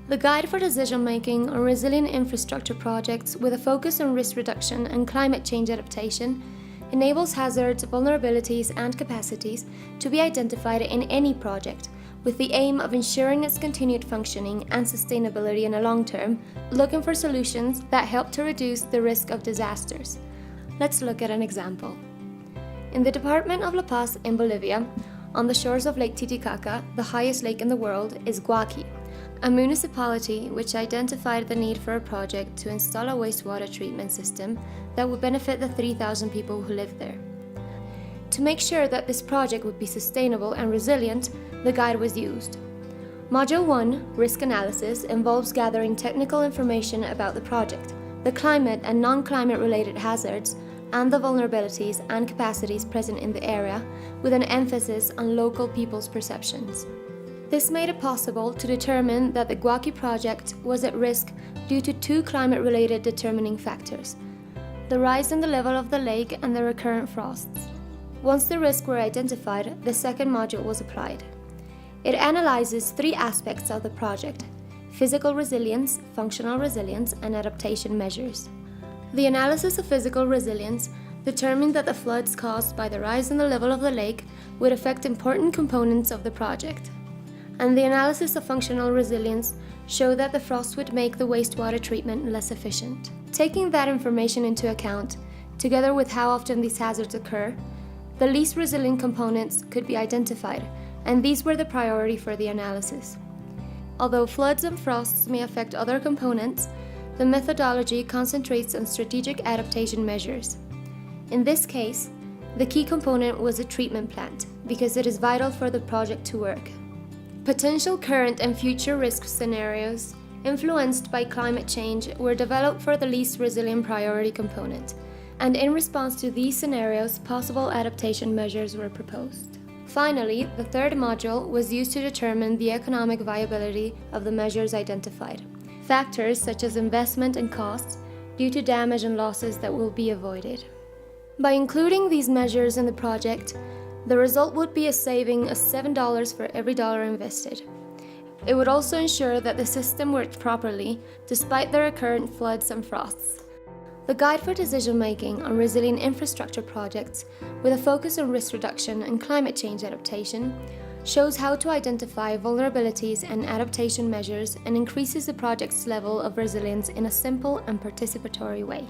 The Guide for Decision-Making on Resilient Infrastructure Projects with a focus on risk reduction and climate change adaptation enables hazards, vulnerabilities and capacities to be identified in any project with the aim of ensuring its continued functioning and sustainability in the long term, looking for solutions that help to reduce the risk of disasters. Let's look at an example. In the department of La Paz in Bolivia, on the shores of Lake Titicaca, the highest lake in the world, is Guaqui, a municipality which identified the need for a project to install a wastewater treatment system that would benefit the 3,000 people who live there. To make sure that this project would be sustainable and resilient, the guide was used. Module 1, Risk Analysis, involves gathering technical information about the project, the climate and non-climate related hazards, and the vulnerabilities and capacities present in the area, with an emphasis on local people's perceptions. This made it possible to determine that the Guaqui project was at risk due to two climate-related determining factors: the rise in the level of the lake and the recurrent frosts. Once the risks were identified, the second module was applied. It analyzes three aspects of the project: physical resilience, functional resilience, and adaptation measures. The analysis of physical resilience determined that the floods caused by the rise in the level of the lake would affect important components of the project. And the analysis of functional resilience showed that the frost would make the wastewater treatment less efficient. Taking that information into account, together with how often these hazards occur, the least resilient components could be identified, and these were the priority for the analysis. Although floods and frosts may affect other components, the methodology concentrates on strategic adaptation measures. In this case, the key component was a treatment plant, because it is vital for the project to work. Potential current and future risk scenarios influenced by climate change were developed for the least resilient priority component, and in response to these scenarios, possible adaptation measures were proposed. Finally, the third module was used to determine the economic viability of the measures identified, factors such as investment and costs due to damage and losses that will be avoided. By including these measures in the project, the result would be a saving of $7 for every dollar invested. It would also ensure that the system worked properly despite the recurrent floods and frosts. The Guide for Decision-Making on Resilient Infrastructure Projects, with a focus on risk reduction and climate change adaptation, shows how to identify vulnerabilities and adaptation measures and increases the project's level of resilience in a simple and participatory way.